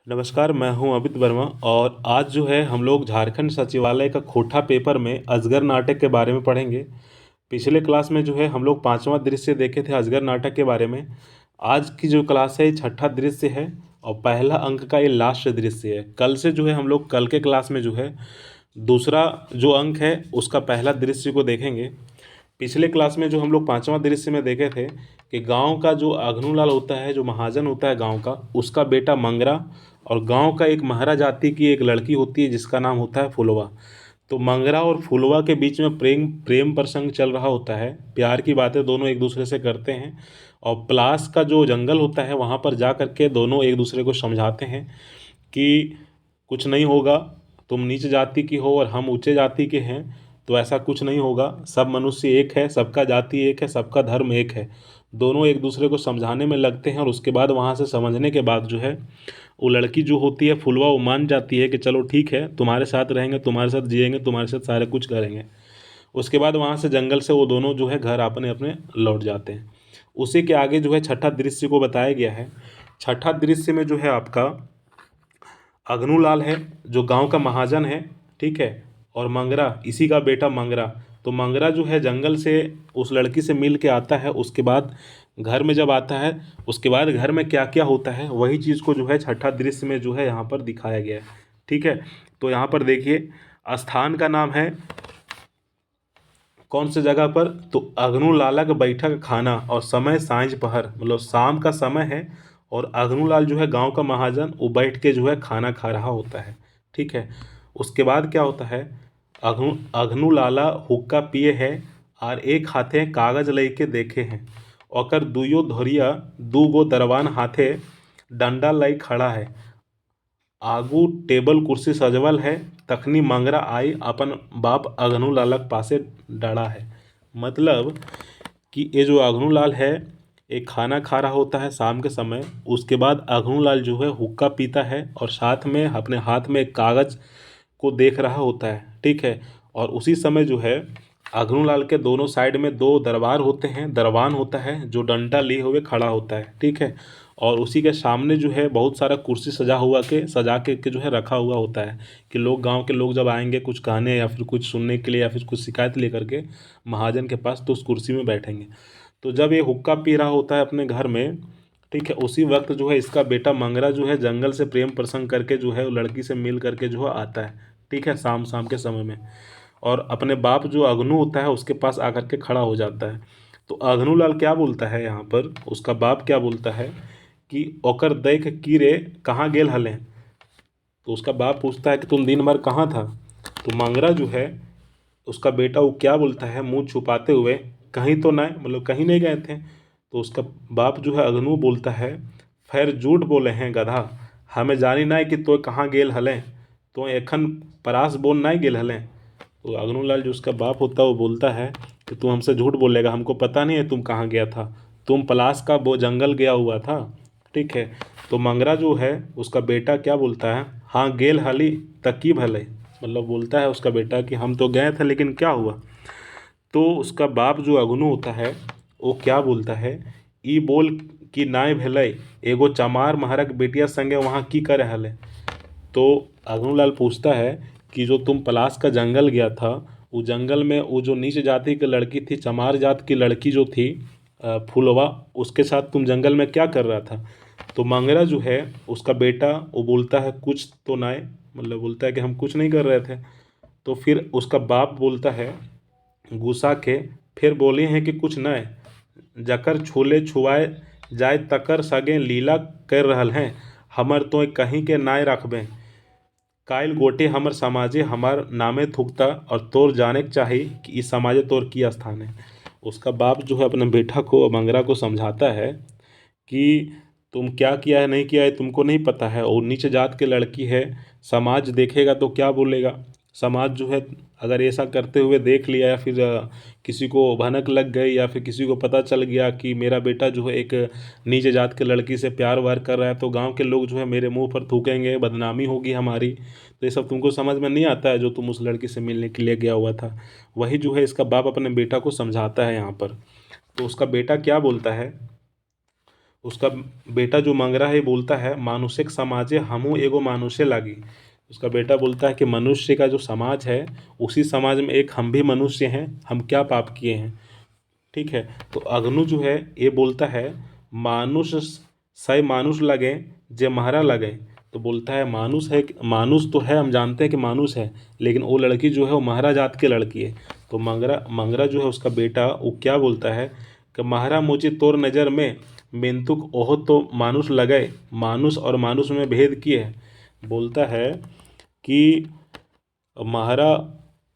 नमस्कार, मैं हूं अमित वर्मा और आज जो है हम लोग झारखंड सचिवालय का खोटा पेपर में अजगर नाटक के बारे में पढ़ेंगे। पिछले क्लास में जो है हम लोग पांचवा दृश्य देखे थे अजगर नाटक के बारे में। आज की जो क्लास है ये छठा दृश्य है और पहला अंक का ये लास्ट दृश्य है। कल से जो है हम लोग कल के क्लास में जो है दूसरा जो अंक है उसका पहला दृश्य को देखेंगे। पिछले क्लास में जो हम लोग पांचवा दृश्य में देखे थे कि गांव का जो अघनूलाल होता है, जो महाजन होता है गांव का, उसका बेटा मंगरा और गांव का एक महरा जाति की एक लड़की होती है जिसका नाम होता है फुलवा। तो मंगरा और फुलवा के बीच में प्रेम प्रेम प्रसंग चल रहा होता है। प्यार की बातें दोनों एक दूसरे से करते हैं और प्लास का जो जंगल होता है वहाँ पर जा करके दोनों एक दूसरे को समझाते हैं कि कुछ नहीं होगा, तुम नीच जाति की हो और हम ऊंचे जाति के हैं, तो ऐसा कुछ नहीं होगा। सब मनुष्य एक है, सबका जाति एक है, सबका धर्म एक है। दोनों एक दूसरे को समझाने में लगते हैं और उसके बाद वहाँ से समझने के बाद जो है वो लड़की जो होती है फुलवा, वो मान जाती है कि चलो ठीक है, तुम्हारे साथ रहेंगे, तुम्हारे साथ जिएंगे, तुम्हारे साथ सारे कुछ करेंगे। उसके बाद वहाँ से जंगल से वो दोनों जो है घर अपने अपने लौट जाते हैं। उसी के आगे जो है छठा दृश्य को बताया गया है। छठा दृश्य में जो है आपका अगनूलाल है जो गांव का महाजन है, ठीक है, और मंगरा इसी का बेटा मंगरा। तो मंगरा जो है जंगल से उस लड़की से मिल के आता है। उसके बाद घर में जब आता है उसके बाद घर में क्या क्या होता है वही चीज़ को जो है छठा दृश्य में जो है यहाँ पर दिखाया गया है, ठीक है। तो यहाँ पर देखिए स्थान का नाम है कौन से जगह पर, तो अग्नुलाला का बैठक खाना और समय सांझ पहर, मतलब शाम का समय है और अग्नुलाल जो है गांव का महाजन वो बैठ के जो है खाना खा रहा होता है, ठीक है। उसके बाद क्या होता है, अग्नुलाला हुक्का पिए है और एक हाथे कागज लेके देखे हैं। ओकर दुयो धोरिया दू गो दरवान हाथे डंडा लई खड़ा है। आगू टेबल कुर्सी सजवल है। तखनी मंगरा आई अपन बाप अघनु लालक पासे डरा है। मतलब कि ये जो अघनु लाल है एक खाना खा रहा होता है शाम के समय। उसके बाद अघनु लाल जो है हुक्का पीता है और साथ में अपने हाथ में एक कागज को देख रहा होता है, ठीक है। और उसी समय जो है अघनु लाल के दोनों साइड में दो दरबार होते हैं, दरबान होता है जो डंडा लिए हुए खड़ा होता है, ठीक है। और उसी के सामने जो है बहुत सारा कुर्सी सजा के जो है रखा हुआ होता है कि लोग, गांव के लोग जब आएंगे कुछ कहने या फिर कुछ सुनने के लिए या फिर कुछ शिकायत लेकर के महाजन के पास, तो उस कुर्सी में बैठेंगे। तो जब ये हुक्का पी रहा होता है अपने घर में, ठीक है, उसी वक्त जो है इसका बेटा मंगरा जो है जंगल से प्रेम प्रसंग करके जो है वो लड़की से मिल करके जो है आता है, ठीक है, शाम शाम के समय में। और अपने बाप जो अग्नू होता है उसके पास आकर के खड़ा हो जाता है। तो अग्नू लाल क्या बोलता है यहाँ पर, उसका बाप क्या बोलता है कि ओकर देख की रे कहाँ गेल हले। तो उसका बाप पूछता है कि तुम दिन भर कहाँ था। तो मंगरा जो है उसका बेटा वो क्या बोलता है मुंह छुपाते हुए, कहीं तो नहीं, मतलब कहीं नहीं गए थे। तो उसका बाप जो है अग्नू बोलता है, खैर झूठ बोले हैं गधा, हमें जानी नहीं कि तो कहाँ गेल हले, तो एखन परास बोल नहीं गेल हले। तो अग्नूलाल जो उसका बाप होता है वो बोलता है कि तू हमसे झूठ बोलेगा, हमको पता नहीं है तुम कहाँ गया था, तुम पलास का वो जंगल गया हुआ था, ठीक है। तो मंगरा जो है उसका बेटा क्या बोलता है, हाँ गेल हली तकी भले, मतलब बोलता है उसका बेटा कि हम तो गए थे लेकिन क्या हुआ। तो उसका बाप जो अग्नू होता है वो क्या बोलता है, ई बोल कि नाय भेलै, एगो चमार महरक बेटिया संगे वहाँ की करे हले। तो अग्नूलाल पूछता है कि जो तुम पलास का जंगल गया था, वो जंगल में वो जो नीच जाति की लड़की थी, चमार जात की लड़की जो थी फुलवा, उसके साथ तुम जंगल में क्या कर रहा था। तो मंगरा जो है उसका बेटा वो बोलता है कुछ तो नहीं, मतलब बोलता है कि हम कुछ नहीं कर रहे थे। तो फिर उसका बाप बोलता है गुस्सा के, फिर बोले हैं कि कुछ नहीं, जकर छोले छुआए जाए तकर सगे लीला कर रहल हैं, हमर तो कहीं के नाय रखबे, काइल गोटे हमर समाजे हमार नामे थूकता और तोर जाने के चाही कि इस समाजे तोर की स्थान है। उसका बाप जो है अपने बेटा को, मंगरा को समझाता है कि तुम क्या किया है नहीं किया है तुमको नहीं पता है, और नीच जात के लड़की है, समाज देखेगा तो क्या बोलेगा। समाज जो है अगर ऐसा करते हुए देख लिया या फिर किसी को भनक लग गई या फिर किसी को पता चल गया कि मेरा बेटा जो है एक नीच जात के लड़की से प्यार वार कर रहा है, तो गांव के लोग जो है मेरे मुंह पर थूकेंगे, बदनामी होगी हमारी। तो ये सब तुमको समझ में नहीं आता है जो तुम उस लड़की से मिलने के लिए गया हुआ था। वही जो है इसका बाप अपने बेटा को समझाता है यहाँ पर। तो उसका बेटा क्या बोलता है, उसका बेटा जो मंगरा है बोलता है मानुषिक समाजे हमू एगो मानुषे लागी। उसका बेटा बोलता है कि मनुष्य का जो समाज है उसी समाज में एक हम भी मनुष्य हैं, हम क्या पाप किए हैं। ठीक है। तो अग्नु जो है ये बोलता है मानुष सय मानुष लगे जे महारा लगे। तो बोलता है मानुष है, मानुष तो है, हम जानते हैं कि मानुष है, लेकिन वो लड़की जो है वो महारा जात की लड़की है। तो मंगरा मंगरा जो है उसका बेटा वो क्या बोलता है कि महारा मुझे तोर नज़र में मेंतुक ओह तो मानुष लगे, मानुष और मानुष में भेद किए है। बोलता है कि महारा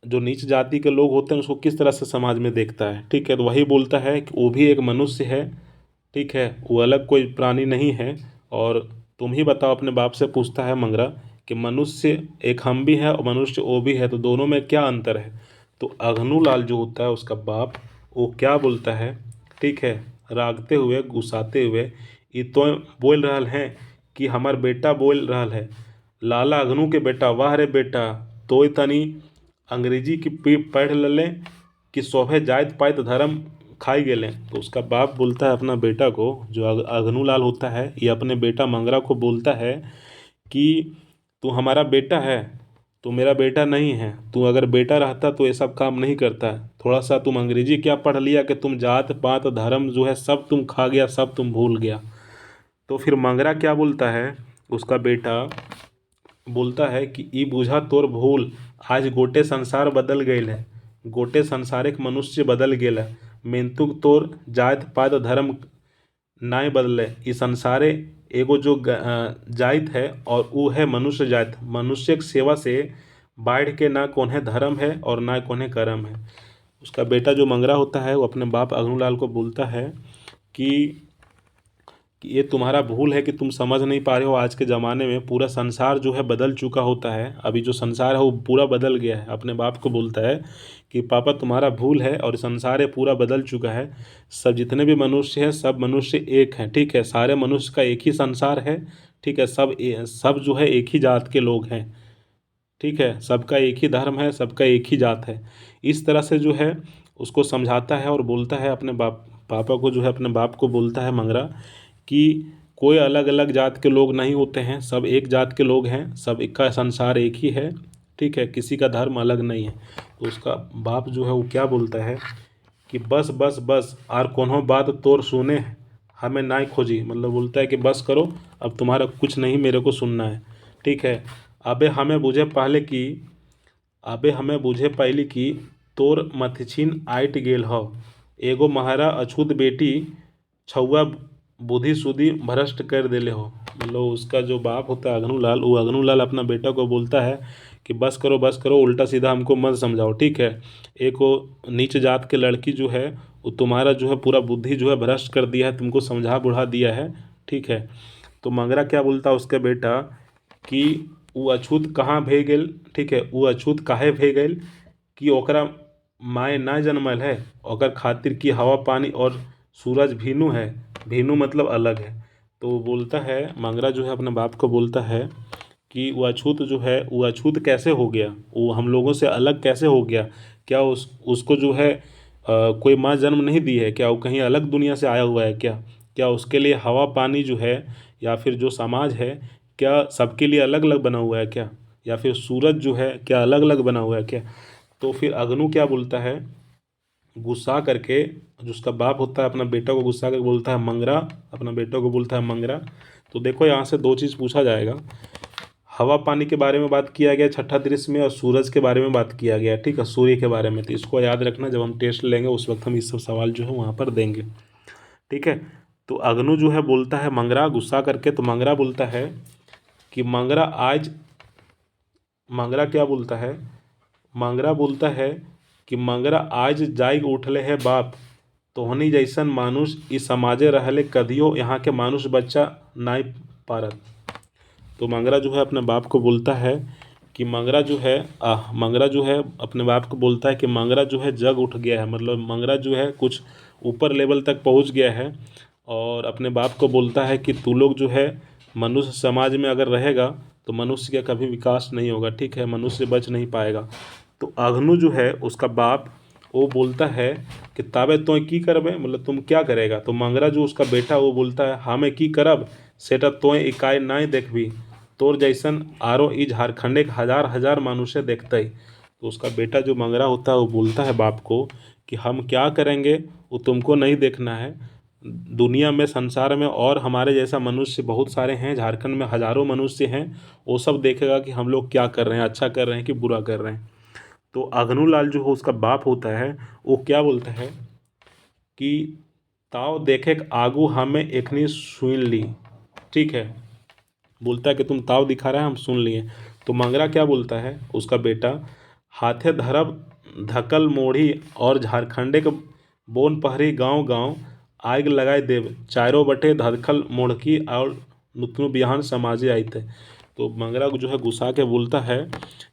जो नीच जाति के लोग होते हैं उसको किस तरह से समाज में देखता है। ठीक है। तो वही बोलता है कि वो भी एक मनुष्य है। ठीक है। वो अलग कोई प्राणी नहीं है। और तुम ही बताओ, अपने बाप से पूछता है मंगरा कि मनुष्य एक हम भी है और मनुष्य वो भी है, तो दोनों में क्या अंतर है। तो अघनुलाल जो होता है उसका बाप, वो क्या बोलता है, ठीक है, रागते हुए गुस्साते हुए, ये तो बोल रहा है कि हमार बेटा बोल रहा है लाला अग्नू के बेटा, वाह रे बेटा तोय तनी अंग्रेजी की पढ़ लें कि शोभे जायत पाइत धर्म खाई गेले। तो उसका बाप बोलता है अपना बेटा को, जो अग्नूलाल होता है, ये अपने बेटा मंगरा को बोलता है कि तू हमारा बेटा है, तू मेरा बेटा नहीं है। तू अगर बेटा रहता तो ये सब काम नहीं करता। थोड़ा सा तुम अंग्रेजी क्या पढ़ लिया कि तुम जात पात धर्म जो है सब तुम खा गया, सब तुम भूल गया। तो फिर मंगरा क्या बोलता है, उसका बेटा बोलता है कि ई बूझा तोर भूल, आज गोटे संसार बदल गईल है, गोटे संसारिक मनुष्य बदल गेल है, मेंतुक तोर जात पात धर्म नाय बदले। ई संसारे एगो जो जाइत है और वो है मनुष्य जात। मनुष्य की सेवा से बाढ़ के ना कोन्हे धर्म है और ना कोन्हे कर्म है। उसका बेटा जो मंगरा होता है वो अपने बाप अग्नुलाल को बोलता है कि ये तुम्हारा भूल है कि तुम समझ नहीं पा रहे हो। आज के ज़माने में पूरा संसार जो है बदल चुका होता है। अभी जो संसार है वो पूरा बदल गया है। अपने बाप को बोलता है कि पापा तुम्हारा भूल है और संसार है पूरा बदल चुका है। सब जितने भी मनुष्य हैं सब मनुष्य एक हैं। ठीक है। सारे मनुष्य का एक ही संसार है। ठीक है। सब जो है एक ही जात के लोग हैं। ठीक है। सबका एक ही धर्म है, सबका एक ही जात है। इस तरह से जो है उसको समझाता है और बोलता है अपने पापा को, जो है अपने बाप को बोलता है मंगरा कि कोई अलग अलग जात के लोग नहीं होते हैं, सब एक जात के लोग हैं, सब एक का संसार एक ही है। ठीक है। किसी का धर्म अलग नहीं है। तो उसका बाप जो है वो क्या बोलता है कि बस बस बस आर कोनो बात तोर सुने हमें ना खोजी। मतलब बोलता है कि बस करो, अब तुम्हारा कुछ नहीं मेरे को सुनना है। ठीक है। अबे हमें बुझे पहले कि अबे हमें बुझे पहली कि तोर मथिछिन आइट गेल हो, एगो महारा अछूत बेटी छुआ बुद्धि सुधि भ्रष्ट कर देले हो। मतलब उसका जो बाप होता है अग्नुलाल, वो अग्नुलाल अपना बेटा को बोलता है कि बस करो, उल्टा सीधा हमको मत समझाओ। ठीक है। एक वो नीच जात के लड़की जो है वो तुम्हारा जो है पूरा बुद्धि जो है भ्रष्ट कर दिया है, तुमको समझा बुढ़ा दिया है। ठीक है। तो मंगरा क्या बोलता है उसके बेटा कि वो अछूत कहाँ भे गेल। ठीक है। वो अछूत काहे भे गेल कि ओकरा माय ना जन्मल है, ओकर खातिर की हवा पानी और सूरज भीनु है। भीनु मतलब अलग है। तो वो बोलता है, मंगरा जो है अपने बाप को बोलता है कि वो अछूत जो है वो अछूत कैसे हो गया, वो हम लोगों से अलग कैसे हो गया। क्या उसको जो है कोई माँ जन्म नहीं दी है क्या, वो कहीं अलग दुनिया से आया हुआ है क्या। क्या उसके लिए हवा पानी जो है या फिर जो समाज है क्या सबके लिए अलग अलग बना हुआ है क्या, या फिर सूरज जो है क्या अलग अलग बना हुआ है क्या। तो फिर अग्नु क्या बोलता है, गुस्सा करके, जो उसका बाप होता है अपना बेटा को गुस्सा करके बोलता है मंगरा, अपना बेटा को बोलता है मंगरा। तो देखो यहाँ से दो चीज़ पूछा जाएगा, हवा पानी के बारे में बात किया गया छठा दृश्य में, और सूरज के बारे में बात किया गया। ठीक है। सूर्य के बारे में। तो इसको याद रखना, जब हम टेस्ट लेंगे उस वक्त हम इस सब सवाल जो है वहाँ पर देंगे। ठीक है। तो अग्नु जो है बोलता है मंगरा गुस्सा करके, तो मंगरा बोलता है कि मंगरा क्या बोलता है, मंगरा बोलता है कि मंगरा आज जाग उठले है बाप, तोहनी जैसन मानुष इस समाजे रहले कदियो यहाँ के मानुष बच्चा नाई पारत। तो मंगरा जो है अपने बाप को बोलता है कि मंगरा जो है अपने बाप को बोलता है कि मंगरा जो है जग उठ गया है। मतलब मंगरा जो है कुछ ऊपर लेवल तक पहुंच गया है। और अपने बाप को बोलता है कि तू लोग जो है मनुष्य समाज में अगर रहेगा तो मनुष्य का कभी विकास नहीं होगा। ठीक है। मनुष्य बच नहीं पाएगा। तो अग्नु जो है उसका बाप वो बोलता है कि ताबे तो की करबे, मतलब तुम क्या करेगा। तो मंगरा जो उसका बेटा वो बोलता है हमें की करब, सेटा तोय इकाई नाय देखबी, तोर जैसन आरो ई झारखंडे के हजार हजार मानुषे देखते। तो उसका बेटा जो मंगरा होता है वो बोलता है बाप को कि हम क्या करेंगे वो तुमको नहीं देखना है, दुनिया में संसार में और हमारे जैसा मनुष्य बहुत सारे हैं, झारखंड में हजारों मनुष्य हैं, वो सब देखेगा कि हम लोग क्या कर रहे हैं, अच्छा कर रहे हैं कि बुरा कर रहे हैं। तो अगनूलाल जो हो उसका बाप होता है वो क्या बोलता है कि ताव देखे आगू हमें एकनी सुन ली, ठीक है, बोलता है कि तुम ताव दिखा रहा है हम सुन लिए। तो मंगरा क्या बोलता है उसका बेटा, हाथे धरब धकल मोढ़ी और झारखंडे के बोन पहरी गांव गांव आग लगाए देव, चारों बटे धड़कल मोड़की और नुतनु बिहान समाजे आते। तो मंगरा जो है गुस्सा के बोलता है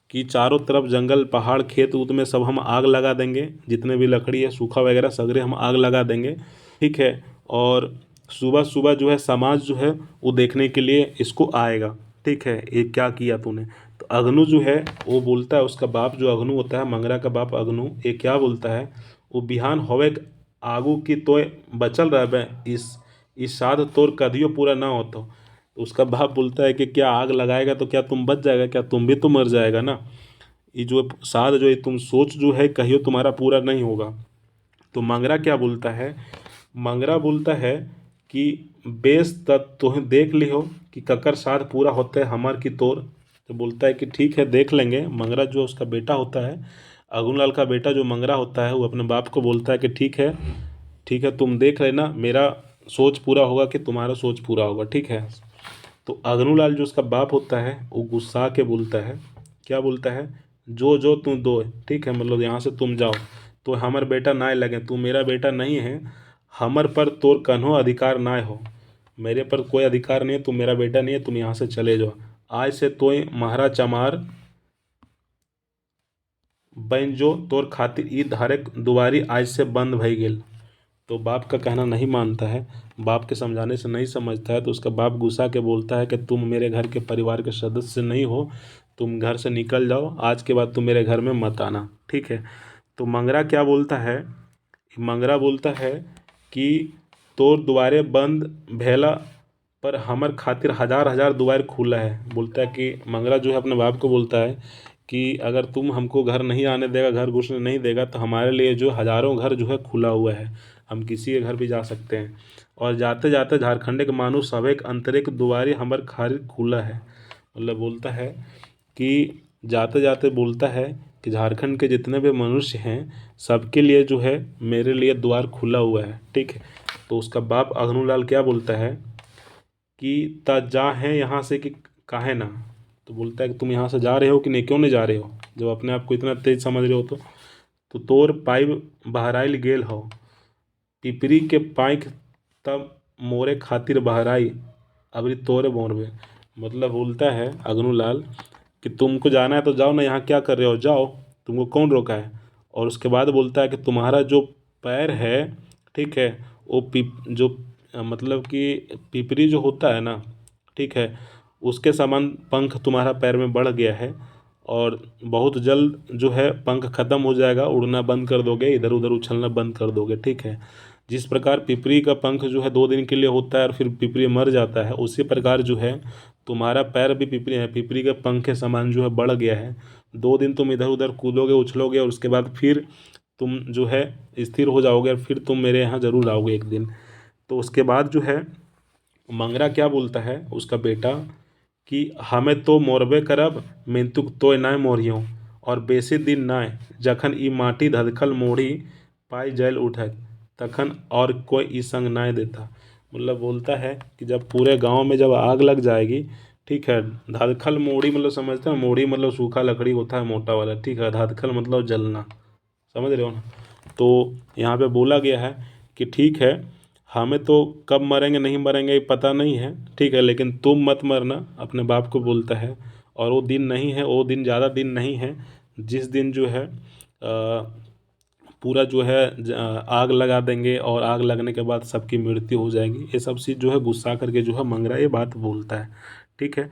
कि चारों तरफ जंगल पहाड़ खेत उत में सब हम आग लगा देंगे, जितने भी लकड़ी है सूखा वगैरह सगरे हम आग लगा देंगे, ठीक है। और सुबह सुबह जो है समाज जो है वो देखने के लिए इसको आएगा, ठीक है, ये क्या किया तूने। तो अगनू जो है वो बोलता है, उसका बाप जो अगनू होता है, मंगरा का बाप अगनू, ये क्या बोलता है, वो बिहान होवे आगू की तो बचल रहे इस साध तोर कदियो पूरा ना हो। तो उसका बाप बोलता है कि क्या आग लगाएगा तो क्या तुम बच जाएगा, क्या तुम भी तो मर जाएगा ना, ये जो साध जो ये तुम सोच जो है कहियो तुम्हारा पूरा नहीं होगा। तो मंगरा क्या बोलता है, मंगरा बोलता है कि बेस तब तुम्हें देख लिहो कि ककर साथ पूरा होता है हमार की तोर। तो बोलता है कि ठीक है देख लेंगे। मंगरा जो उसका बेटा होता है, अगुनलाल का बेटा जो मंगरा होता है, वो अपने बाप को बोलता है कि ठीक है, ठीक है तुम देख लेना, मेरा सोच पूरा होगा कि तुम्हारा सोच पूरा होगा, ठीक है। तो अगनूलाल जो उसका बाप होता है वो गुस्सा के बोलता है, क्या बोलता है, जो जो तुम दो, ठीक है, मतलब यहाँ से तुम जाओ, तो हमार बेटा ना लगे, तू मेरा बेटा नहीं है, हमर पर तोर कन्हो अधिकार ना हो, मेरे पर कोई अधिकार नहीं है, तुम मेरा बेटा नहीं है, तुम यहाँ से चले जाओ, आज से तोय महारा चमार बन जो तोर खातिर ई धारक दुआरी आज से बंद भई गेल। तो बाप का कहना नहीं मानता है, बाप के समझाने से नहीं समझता है, तो उसका बाप गुस्सा के बोलता है कि तुम मेरे घर के परिवार के सदस्य नहीं हो, तुम घर से निकल जाओ, आज के बाद तुम मेरे घर में मत आना, ठीक है। तो मंगरा क्या बोलता है, मंगरा बोलता है कि तोर दुआरे बंद भेला पर हमर खातिर हजार हजार दुआर खुला है। बोलता है कि मंगरा जो है अपने बाप को बोलता है कि अगर तुम हमको घर नहीं आने देगा, घर घुसने नहीं देगा, तो हमारे लिए जो हज़ारों घर जो है खुला हुआ है, हम किसी के घर भी जा सकते हैं, और जाते जाते झारखंड के मानो सब एक अंतरिक दुआरी हमारे खातिर खुला है। मतलब बोलता है कि जाते जाते बोलता है कि झारखंड के जितने भी मनुष्य हैं सबके लिए जो है मेरे लिए द्वार खुला हुआ है, ठीक है। तो उसका बाप अगनूलाल क्या बोलता है कि ता जा है यहाँ से कि काहे ना। तो बोलता है कि तुम यहाँ से जा रहे हो कि नहीं, क्यों नहीं जा रहे हो, जब अपने आप को इतना तेज समझ रहे हो तो तोर पाइब बहराइल गेल हो, पिपरी के पाइक तब मोरे खातिर बहराई, अबरी तोरे बोरबे। मतलब बोलता है अगनूलाल कि तुमको जाना है तो जाओ ना, यहाँ क्या कर रहे हो, जाओ, तुमको कौन रोका है। और उसके बाद बोलता है कि तुम्हारा जो पैर है, ठीक है, वो जो मतलब कि पिपरी जो होता है ना, ठीक है, उसके समान पंख तुम्हारा पैर में बढ़ गया है, और बहुत जल्द जो है पंख खत्म हो जाएगा, उड़ना बंद कर दोगे, इधर उधर उछलना बंद कर दोगे, ठीक है। जिस प्रकार पिपरी का पंख जो है 2 दिन के लिए होता है और फिर पिपरी मर जाता है, उसी प्रकार जो है तुम्हारा पैर भी पिपरी है, पिपरी के पंख के समान जो है बढ़ गया है। 2 दिन तुम इधर उधर कूदोगे उछलोगे और उसके बाद फिर तुम जो है स्थिर हो जाओगे और फिर तुम मेरे यहाँ ज़रूर आओगे एक दिन। तो उसके बाद जो है मंगरा क्या बोलता है उसका बेटा कि हमें तो मोरबे करब, मिंतुक तोय नाय मोरियो, और बेसी दिन नाय, जखन ई माटी धधकल मोड़ी पाई जैल उठत, तखन और कोई ई संग नाय देता। मतलब बोलता है कि जब पूरे गांव में जब आग लग जाएगी, ठीक है, धधकल मोड़ी मतलब समझते हैं, मोड़ी मतलब सूखा लकड़ी होता है मोटा वाला, ठीक है, धधकल मतलब जलना, समझ रहे हो ना। तो यहाँ पे बोला गया है कि ठीक है, हमें तो कब मरेंगे नहीं मरेंगे ये पता नहीं है, ठीक है, लेकिन तुम मत मरना, अपने बाप को बोलता है। और वो दिन नहीं है, वो दिन ज़्यादा दिन नहीं है जिस दिन जो है पूरा जो है आग लगा देंगे और आग लगने के बाद सबकी मृत्यु हो जाएगी। ये सब चीज़ जो है गुस्सा करके जो है मंगरा ये बात बोलता है, ठीक है।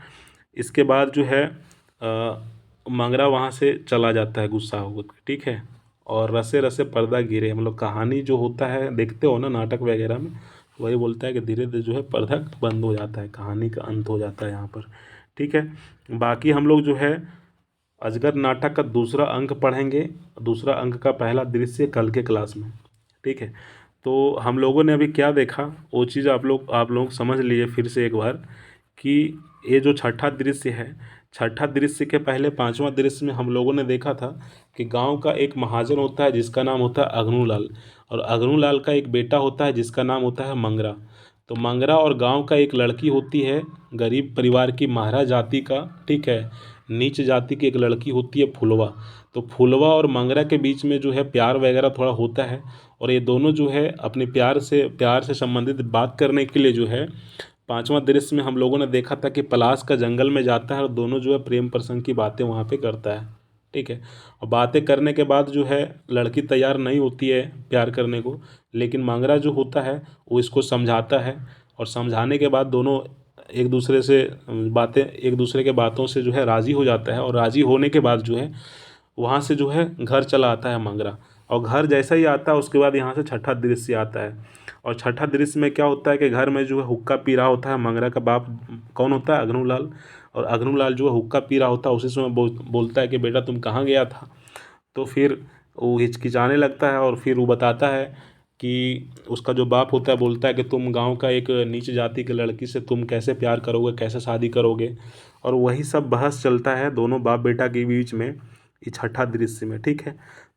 इसके बाद जो है मंगरा वहाँ से चला जाता है गुस्सा होकर, ठीक है। और रसे रसे पर्दा गिरे, मतलब कहानी जो होता है देखते हो ना नाटक वगैरह में, वही बोलता है कि धीरे धीरे जो है पर्दा बंद हो जाता है, कहानी का अंत हो जाता है यहाँ पर। ठीक है, बाकी हम लोग जो है अजगर नाटक का दूसरा अंक पढ़ेंगे, दूसरा अंक का पहला दृश्य कल के क्लास में। ठीक है, तो हम लोगों ने अभी क्या देखा वो चीज़ आप लोग समझ लिए फिर से एक बार, कि ये जो छठा दृश्य है, छठा दृश्य के पहले पांचवा दृश्य में हम लोगों ने देखा था कि गांव का एक महाजन होता है जिसका नाम होता है अग्नूलाल, और अग्नूलाल का एक बेटा होता है जिसका नाम होता है मंगरा। तो मंगरा और गांव का एक लड़की होती है गरीब परिवार की, महारा जाति का, ठीक है, नीच जाति की एक लड़की होती है फुलवा। तो फुलवा और मंगरा के बीच में जो है प्यार वगैरह थोड़ा होता है, और ये दोनों जो है अपने प्यार से संबंधित बात करने के लिए जो है पांचवा दृश्य में हम लोगों ने देखा था कि पलाश का जंगल में जाता है और दोनों जो है प्रेम प्रसंग की बातें वहाँ पे करता है। ठीक है, और बातें करने के बाद जो है लड़की तैयार नहीं होती है प्यार करने को, लेकिन मंगरा जो होता है वो इसको समझाता है, और समझाने के बाद दोनों एक दूसरे के बातों से जो है राज़ी हो जाता है, और राज़ी होने के बाद जो है वहाँ से जो है घर चला आता है मंगरा। और घर जैसा ही आता है उसके बाद यहाँ से छठा दृश्य आता है, और छठा दृश्य में क्या होता है कि घर में जो है हुक्का पी रहा होता है मंगरा का बाप, कौन होता है, अग्नूलाल। और अग्नूलाल जो है हुक्का पी रहा होता है, उसी समय बोलता है कि बेटा तुम कहाँ गया था। तो फिर वो हिचकिचाने लगता है, और फिर वो बताता है कि उसका जो बाप होता है बोलता है कि तुम गांव का एक नीच जाति की लड़की से तुम कैसे प्यार करोगे, कैसे शादी करोगे। और वही सब बहस चलता है दोनों बाप बेटा के बीच में इस छठा दृश्य में। ठीक है,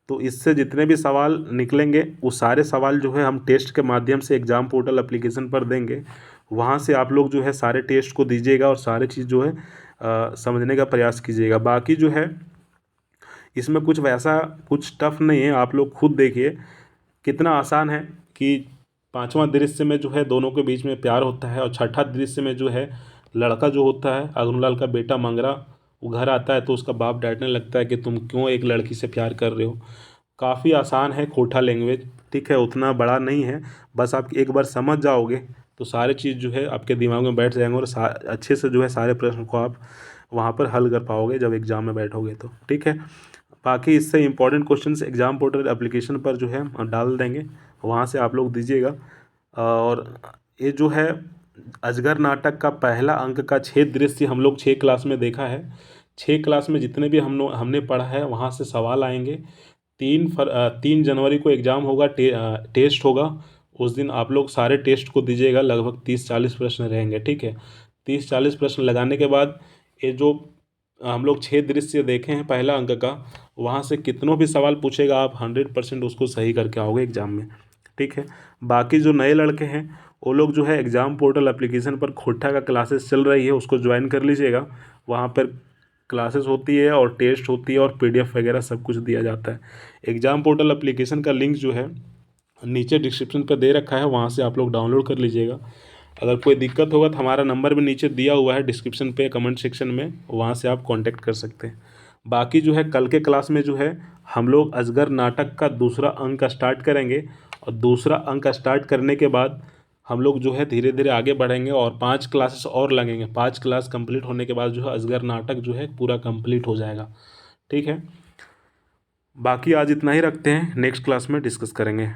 तो इससे जितने भी सवाल निकलेंगे वो सारे सवाल जो है हम टेस्ट के माध्यम से एग्ज़ाम पोर्टल एप्लीकेशन पर देंगे, वहाँ से आप लोग जो है सारे टेस्ट को दीजिएगा और सारे चीज़ जो है समझने का प्रयास कीजिएगा। बाकी जो है इसमें कुछ वैसा कुछ टफ नहीं है, आप लोग खुद देखिए कितना आसान है कि पांचवा दृश्य में जो है दोनों के बीच में प्यार होता है, और छठा दृश्य में जो है लड़का जो होता है अग्नूलाल का बेटा मंगरा वो घर आता है तो उसका बाप डांटने लगता है कि तुम क्यों एक लड़की से प्यार कर रहे हो। काफ़ी आसान है खोटा लैंग्वेज, ठीक है, उतना बड़ा नहीं है, बस आप एक बार समझ जाओगे तो सारे चीज़ जो है आपके दिमाग में बैठ जाएंगे, और अच्छे से जो है सारे प्रश्न को आप वहाँ पर हल कर पाओगे जब एग्ज़ाम में बैठोगे तो। ठीक है, बाकी इससे important questions exam portal application पर जो है डाल देंगे, वहाँ से आप लोग दीजिएगा। और ये जो है अजगर नाटक का पहला अंक का 6 दृश्य हम लोग 6 क्लास में देखा है। 6 क्लास में जितने भी हमने पढ़ा है वहाँ से सवाल आएंगे। 3 जनवरी को एग्ज़ाम होगा, टेस्ट होगा, उस दिन आप लोग सारे टेस्ट को दीजिएगा, लगभग 30-40 प्रश्न रहेंगे। ठीक है, 30-40 प्रश्न लगाने के बाद ये जो हम लोग 6 दृश्य देखे हैं पहला अंक का, वहाँ से कितनों भी सवाल पूछेगा आप 100% उसको सही करके आओगे एग्ज़ाम में। ठीक है, बाकी जो नए लड़के हैं वो लोग जो है एग्ज़ाम पोर्टल एप्लीकेशन पर खोटा का क्लासेस चल रही है उसको ज्वाइन कर लीजिएगा, वहाँ पर क्लासेस होती है और टेस्ट होती है और PDF वगैरह सब कुछ दिया जाता है। एग्ज़ाम पोर्टल एप्लीकेशन का लिंक जो है नीचे डिस्क्रिप्शन पर दे रखा है, वहाँ से आप लोग डाउनलोड कर लीजिएगा। अगर कोई दिक्कत होगा तो हमारा नंबर भी नीचे दिया हुआ है डिस्क्रिप्शन पे कमेंट सेक्शन में, वहाँ से आप कांटेक्ट कर सकते हैं। बाकी जो है कल के क्लास में जो है हम लोग अजगर नाटक का दूसरा अंक स्टार्ट करेंगे, और दूसरा अंक स्टार्ट करने के बाद हम लोग जो है धीरे धीरे आगे बढ़ेंगे और 5 क्लासेस और लगेंगे। 5 क्लास कंप्लीट होने के बाद जो है अजगर नाटक जो है पूरा कंप्लीट हो जाएगा। ठीक है, बाकी आज इतना ही रखते हैं, नेक्स्ट क्लास में डिस्कस करेंगे।